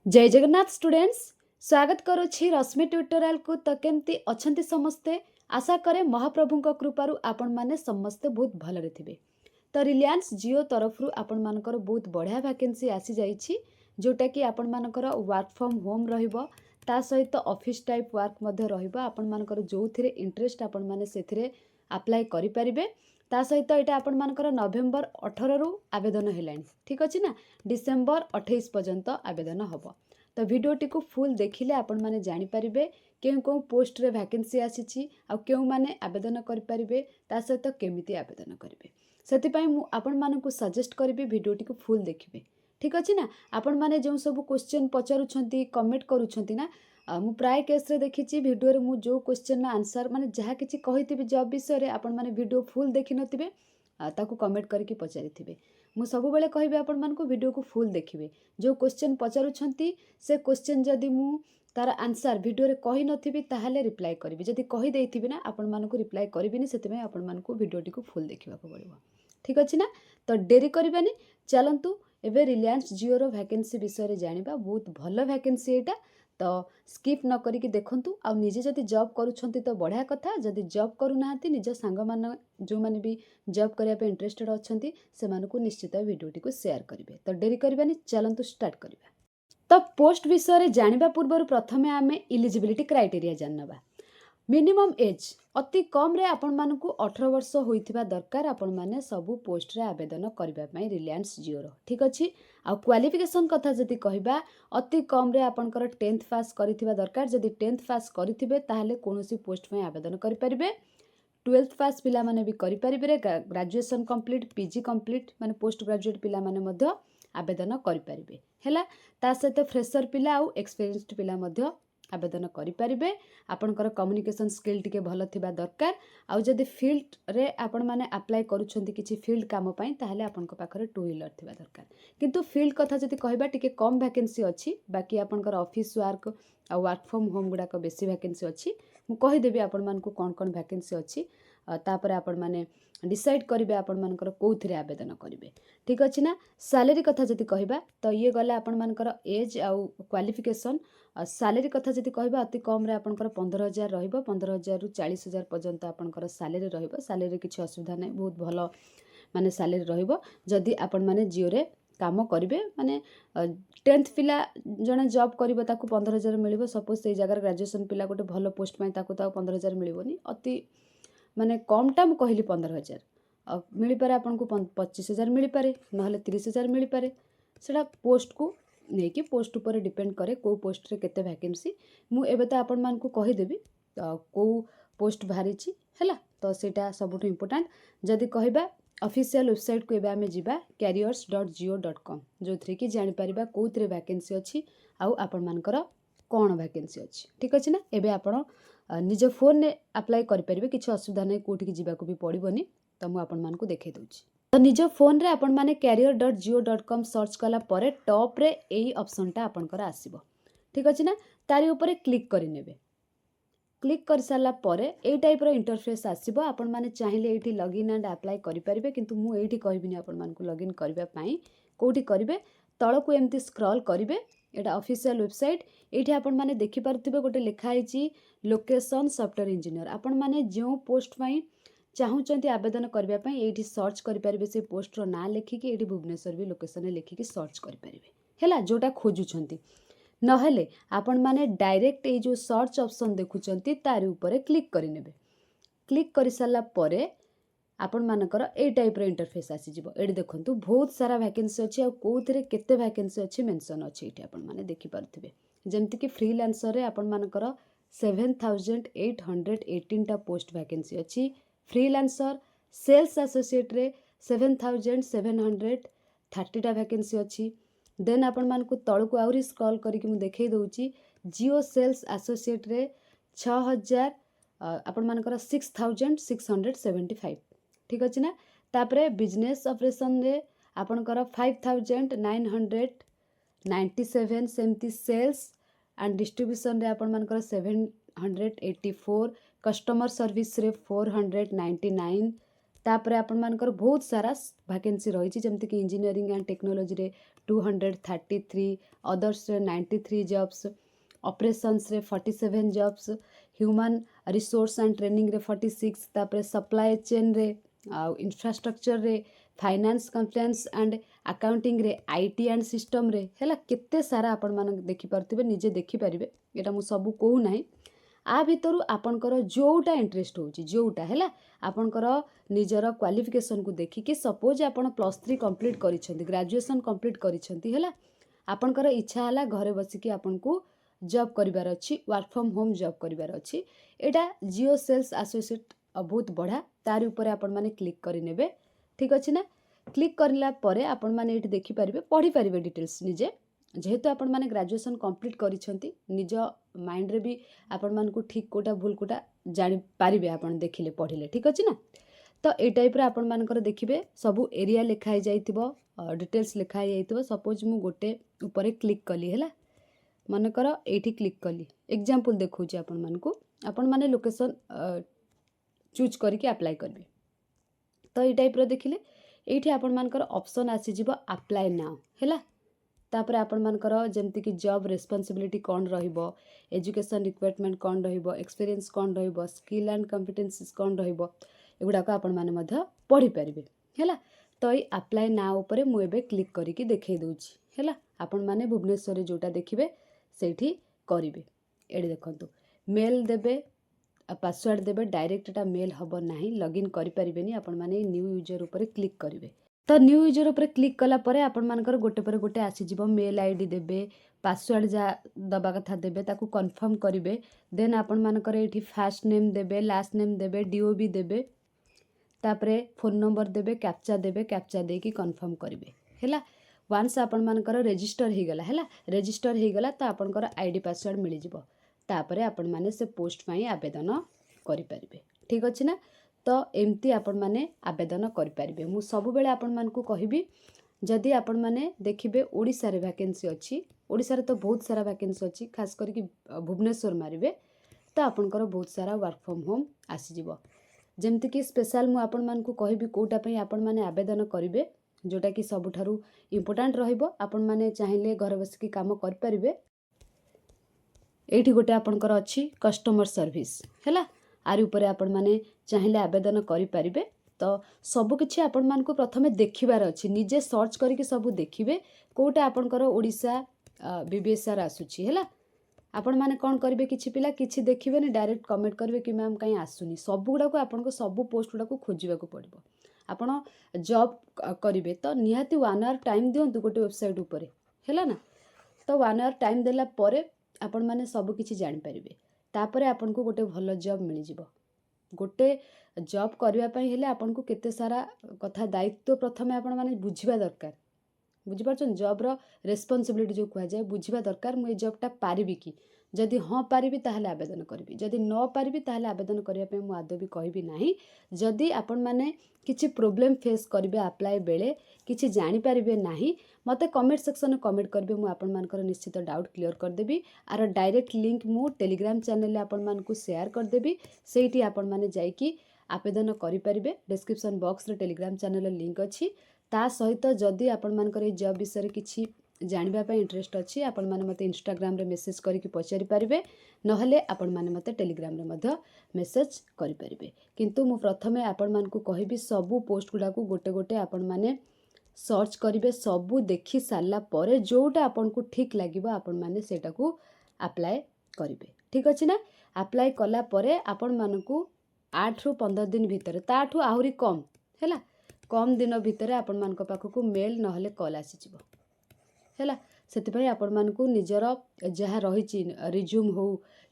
जय जगन्नाथ स्टूडेंट्स। स्वागत करुछि रश्मि ट्यूटोरियल को। तो केमती अछंती समस्ते आशा करे महाप्रभुଙ୍କ कृपारू आपण माने समस्ते बहुत भलरे थिबे। तो रिलायंस जियो तरफरु आपण मानकर बहुत बढ़िया वैकेंसी आसी जाइछि जोटा कि आपण मानकर वर्क फ्रॉम होम रहिबो ता सहित ऑफिस टाइप वर्क मध्ये रहिबो। आपण मानकर जोथिरे इंटरेस्ट आपण माने सेथिरे अप्लाई करि परिबे। ता सहित एटा आपण मानकर नवेम्बर 18 रु आवेदन हेलानी, ठीक अछि ना। डिसेम्बर 28 पर्यंत आवेदन हबो। तो वीडियोटी को फुल देखिले आपण माने जानि परिबे केउ केउ पोस्ट रे वैकेंसी आसीछि आ केउ माने आवेदन करि परिबे ता सहित केमिति आवेदन करिवे। सेति पई मु आपण मानकु सजेस्ट करबी वीडियोटी को फुल देखिबे, ठीक अछि ना। आपण माने जो सब क्वेश्चन पचारुछंती कमेंट करूछंती ना, मु प्राय केस रे देखिछि वीडियो रे मु जो क्वेश्चन ना आंसर माने जहा किछि कहिथिबि जॉब विषय रे आपण माने वीडियो फुल देखि नथिबे ताकू कमेंट करके पचारिथिबे। मु सब बेले कहबे आपण मानकु वीडियो को फुल देखिबे। जो क्वेश्चन पचारुछंती से क्वेश्चन जदि मु तार आंसर वीडियो रे कहि नथिबि ताहाले रिप्लाई करबी। जदि कहि देथिबि ना आपण मानकु रिप्लाई करबिनी, सेतिमे आपण मानकु वीडियोटी को फुल देखिबा को पड़िबो, ठीक अछि ना। तो डेरी करबानी, चलंतु एबे रिलायंस जियो रो वैकेंसी विषय रे जानिबा। बहुत भलो वैकेंसी एटा। तो स्किप न करिकि देखंतु। आ निजे जदि जॉब करूछंती तो बढ़िया कथा। जदि जॉब करू नाहंती निज सांग मान जो माने भी जॉब करिया पे इंटरेस्टेड अछंती सेमानकु निश्चित वीडियोटी को शेयर करिवे। तो डेरी करबानी, चलंतु स्टार्ट करिबा। तो पोस्ट विषय रे जानिबा पूर्व प्रथमे आमे इलिजिबिलिटी क्राइटेरिया जाननबा। मिनिमम एज अति कम रे आपण मानकु 18 वर्ष होइथिबा दरकार। आपण माने सबु पोस्ट रे आवेदन करिबा पई रिलायंस जियो रो, ठीक अछि। आ क्वालिफिकेशन कथा जदि कहिबा अति कम रे आपनकर 10th पास करिथिबा दरकार। जदि 10th पास करिथिबे ताहाले कोनोसी पोस्ट पई आवेदन करि परिबे। 12th पास पिला माने भी करि परिबे। ग्रेजुएशन कंप्लीट, पीजी कंप्लीट माने पोस्ट ग्रेजुएट पिला माने मध्य आवेदन करि परिबे हैला। ता सहित फ्रेशर पिला आ एक्सपीरियंस्ड पिला मध्य आवेदन करि परिबे। आपनकर कम्युनिकेशन स्किल टिके भलो थिबा दरकार। आ जदि फील्ड रे आपण माने अप्लाई करूछंती किछि फील्ड काम पई ताहाले आपनक पाखरे 2 व्हीलर थिबा दरकार। किंतु फील्ड कथा जदि कहबा टिके कम वैकेंसी अछि। बाकी आपनकर ऑफिस वर्क आ वर्क फ्रॉम होम गुडा को बेसी वैकेंसी अछि। मु कहि देबी आपण मानकु कोन कोन वैकेंसी अछि। तापर आपण माने डिसाइड करिवे आपण मानकर कोउथिरे आवेदन करिवे, ठीक अछि ना। सैलरी कथा जदि कहबा तो ये गला आपण मानकर एज आ क्वालिफिकेशन। सैलरी कथा जदि कहबा अति कम रे आपनकर 15,000 रहिबो। 15,000 रु 40,000 पर्यंत आपनकर सैलरी रहिबो। सैलरी किछि असुविधा नै, बहुत भलो माने सैलरी रहिबो। जदि आपण माने जियो रे काम करिवे माने 10th पिला जने जॉब करिवो ताकू 15,000 मिलिबो। सपोज सेई जगह ग्रेजुएशन पिला गोटे भलो पोस्ट पई ताकू तो 15,000 मिलिबोनी। अति माने कम टा मु कहली 15,000 मिली पारे। आपनको 25,000 मिली पारे, नहले 30,000 मिली पारे। सेटा पोस्ट को नै कि पोस्ट ऊपर डिपेंड करे को पोस्ट रे केते वैकेंसी। मु एबे तो आपण मानकु कहि देबी को पोस्ट बाहरी छी हैला। तो सेटा सबुठ इम्पोर्टेंट। जदि कहबा ऑफिशियल वेबसाइट को एबे आमे जिबा careers.jio.com, जो थ्री कि जानि परिबा कोउतरे वैकेंसी अछि आ आपण मानकर कोन वैकेंसी अछि, ठीक अछि ना। एबे आपण निज फोन ने अप्लाई करि परिबे, किछि असुविधा नै, कोठी कि जिबा को भी पड़िबोनी। तो मु आपण मानकु देखै दउछि। तो निज फोन रे आपण माने career.jio.com सर्च कला परे टॉप रे एई ऑप्शन टा आपनकर आसीबो, ठीक अछि ना। तारी ऊपर क्लिक करि नेबे। क्लिक कर साला परे ए टाइप रो इंटरफेस आसीबो। आपण माने चाहिले एठी लॉगिन एंड अप्लाई करि परिबे। किंतु मु एठी कहबिनी आपण मानकु लॉगिन करबा पई कोठी करिवे। तळकु एम्ति स्क्रॉल करिवे। एटा ऑफिशियल वेबसाइट। एठी आपण माने देखि पारथिबे गोटे लेखा आइची लोकेशन सॉफ्टवेयर इंजीनियर। आपण माने जो पोस्ट पई चाहूचंती आवेदन करबा पई एठी सर्च करि परिबे। से पोस्ट रो ना लेखिकी एठी भुवनेश्वर भी लोकेशन लेखिकी सर्च करि परिबे हैला, जोटा खोजुछंती। नहले आपण माने डायरेक्ट ए जो सर्च ऑप्शन देखुचंती तारि ऊपर क्लिक करि नेबे। क्लिक करि साला परे आपण मानकर ए टाइप रो इंटरफेस आसी जिवो। एडी देखंतु बहुत सारा वैकेंसी अछि आ कोउथिरे केते वैकेंसी अछि मेंशन अछि। एठी आपण माने देखि पारथिबे जेमति कि फ्रीलांसर रे आपण मानकर 7,818 टा पोस्ट वैकेंसी अछि। फ्रीलांसर सेल्स एसोसिएट रे 7,730 टा वैकेंसी अछि। देन आपण मानकु तळकु आउरी स्क्रॉल करिकि मु देखै दउची जियो सेल्स एसोसिएट रे 6,000 आपण मानकर 6,675, ठीक अछि ना। तापरे बिजनेस ऑपरेशन रे आपनकर 5,997 सेमती सेल्स एंड डिस्ट्रीब्यूशन रे आपण मानकर 784, कस्टमर सर्विस रे 499, तापर आपनमानकर बहुत सारा वैकेंसी रही जमती कि इंजीनियरिंग एंड टेक्नोलॉजी रे 233, अदर्स रे 93 जॉब्स, ऑपरेशंस रे 47 jobs, human resource and training रे 46, तापर सप्लाई चेन रे इंफ्रास्ट्रक्चर रे, फाइनेंस कंप्लायंस एंड अकाउंटिंग रे, आईटी एंड सिस्टम रे हैला केते सारा आपण मान देखि पारथिबे, निजे देखि पारिबे। एटा मु सब कहू नाही, आ भितरु आपणकर जोटा इंटरेस्ट होची जोटा हैला आपणकर निजर क्वालिफिकेशन को देखिकी सपोज आपण +3 कंप्लीट करिसेंती, ग्रेजुएशन कंप्लीट करिसेंती हैला, आपणकर इच्छा हला घरे बसिकी आपनको जॉब करिवार अछि, वर्क फ्रॉम होम जॉब करिवार अछि। एटा जियो सेल्स एसोसिएट बहुत बढ़िया, तार ऊपर आपण माने क्लिक करि नेबे। ठीक अछि ना। क्लिक करला परे आपण माने एठी देखि पारिबे, पढ़ी पारिबे डिटेल्स निजे, जेहेतु आपण माने ग्रेजुएशन कंप्लीट करिसेंती निज माइंड रे भी आपण मानकु ठीक कोटा भूल कोटा जानि पारिबे आपण देखिले पढ़िले। ठीक अछि ना। तो ए टाइप रे आपण मानकर देखिबे सबु एरिया लिखाई जाइतिबो, डिटेल्स लिखाई जाइतिबो। सपोज मु गोटे ऊपर क्लिक कली हैला, मनकर एठी क्लिक कली, एग्जांपल देखौची आपण मानकु, आपण माने लोकेशन चूज करके अप्लाई करबे। तो ये टाइप रो देखिले एठी आपण मानकर ऑप्शन आसी जिवो अप्लाई नाउ हैला। तापर आपण मानकर जेमति कि जॉब रेस्पॉन्सिबिलिटी कोन रहिबो, एजुकेशन रिक्वायरमेंट कोन रहिबो, एक्सपीरियंस कोन रहिबो, स्किल एंड कॉम्पिटेंसीज कोन रहिबो, एगुडा को आपण माने मध्य पढ़ी पारिबे हैला। तो ये अप्लाई नाउ ऊपर मु एबे क्लिक करके देखै दउची हैला। आपण माने भुवनेश्वर रे जोटा देखिबे सेठी करिवे। एडी देखंतु मेल देबे, पासवर्ड देबे, डायरेक्ट एटा मेल हबो नाही, लॉगिन करि परिबेनी। आपण माने न्यू यूजर ऊपर क्लिक करिवे। तो न्यू यूजर ऊपर क्लिक कला परे आपण मानकर गोटे पर गोटे आसी जिवो, मेल आईडी देबे, पासवर्ड जा दबा कथा देबे, ताकू कंफर्म करिवे। देन आपण मानकर एठी फर्स्ट नेम देबे, लास्ट नेम देबे, डीओबी देबे, तापरे फोन नंबर देबे, कैप्चा देबे, कैप्चा देकी कंफर्म करिवे हैला। वंस आपण मानकर रजिस्टर हे गला हैला, रजिस्टर हे गला तो आपनकर आईडी पासवर्ड मिली जिवो। तापरे आपण माने से पोस्ट पई आवेदन करि परिबे। ठीक अछि ना। तो एमती आपण माने आवेदन करि परिबे। मु सब बेले आपण मानकु कहिबी, जदि आपण माने देखिबे ओडिसा रे वैकेंसी अछि, ओडिसा रे तो बहुत सारा वैकेंसी अछि, खास करके भुवनेश्वर मारिबे तो आपनकर बहुत सारा वर्क फ्रॉम होम आसी जिवो। जेमति कि स्पेशल मु आपण मानकु कहिबी कोटा पई आपण माने आवेदन करिवे, जोटा कि सबुठारु इम्पोर्टेंट रहिबो। आपण माने चाहिले घर बसिकी काम करि परिबे। एठी गोटे आपणकर अछि कस्टमर सर्विस हैला, आरि ऊपर आपण माने चाहिले आवेदन करि परिबे। तो सब किछि आपण मानकु प्रथमे देखिबार अछि, निजे सर्च करिके सब देखिबे कोटा आपणकर ओडिसा बीबीएसआर आसुछि हैला। आपण माने कोन करिवे, किछि पिला किछि देखिबेनी, डायरेक्ट कमेंट करिवे कि मैम काई आसुनी। सब गुडा को आपनको सब पोस्ट गुडा को खोजिबा को पड़िबो। आपण जॉब करिवे तो निहाती 1 आवर टाइम दियंतु गोटे वेबसाइट ऊपर हैला ना। तो 1 आवर टाइम देला परे आपण माने सब किछि जानि परिबे। तापरे आपनको गोटे भलो जॉब मिलि जिवो। गोटे जॉब करबा पई हेले आपनको केते सारा कथा दायित्व प्रथमे आपण माने बुझिबा दरकार। बुझि पारछन, जॉब रो रेस्पॉन्सिबिलिटी जो कुआ जाय बुझिबा दरकार। मु ए जॉबटा पारिबी कि, जदि हाँ पारिबी ताहले आवेदन करिबी, जदि न पारिबी ताहले आवेदन करिया पे मु आदौ भी कहबी नाही। जदि आपण माने किछि प्रॉब्लम फेस करिवे अप्लाई बेले, किछि जानि पारिबे नाही, मते कमेंट सेक्शन में कमेंट करिवे, मु आपण मानकर निश्चित डाउट क्लियर कर देबी। आर डायरेक्ट लिंक मु टेलीग्राम चैनल आपण मानकु शेयर कर देबी। सेठी आपण माने जाईकी आवेदन करि परिबे। डिस्क्रिप्शन बॉक्स रे टेलीग्राम चैनल लिंक अछि। ता सहित जदि आपण मानकर ए जॉब विषय किछि जानिबा पई इंटरेस्ट अछि, आपण माने मते इंस्टाग्राम रे मेसेज करिकि पचारि पारिबे, नहले आपण माने मते टेलीग्राम रे मध्य मेसेज करि पारिबे। किंतु मु प्रथमे आपण मानकु कहिबी सबु पोस्ट गुडा को गोटे गोटे आपण माने सर्च करिवे, सबु देखि सारला परे जोटा आपनको ठीक लागिबो आपण माने सेटा को अप्लाई करिवे। ठीक अछि ना। अप्लाई कला परे आपण मानकु 8 रु 15 दिन भितर, ताठु आहुरी कम हैला, कम दिन भितर आपण मानक पाखकु मेल नहले कॉल आसी जिवो हैला। सेतिपई आपण मानकु निजर जहा रहिछि रिज्यूम हो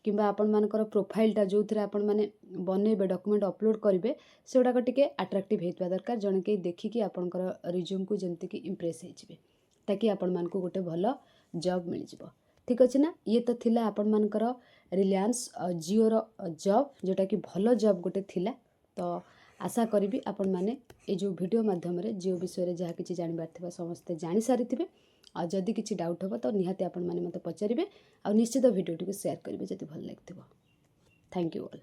किंबा आपण मानकर प्रोफाइलटा जोथिरे आपण माने बनेबे डॉक्यूमेंट अपलोड करिवे, सेउडा को टिके अट्रैक्टिव हेतबा दरकार। जने के देखिकि आपनकर रिज्यूम को जेमति कि इंप्रेस हे जिवे, ताकि आपण मानकु गोटे भलो जॉब मिल जिवो। ठीक अछि ना। ये तो थिला आपण मानकर रिलायंस जियो रो जॉब, जोटा कि भलो जॉब गोटे थिला। तो आशा करिबी आपण माने ए जो वीडियो माध्यम रे जियो विषय रे जहा किछि जानिबार थिबा समस्त जानि सारिथिबे। आ जदि किछि डाउट हो तो निहाती आपण माने मते पचारिबे, आ निश्चित वीडियो टिको शेयर करिवे जदि भल लागथिबो। Thank you all.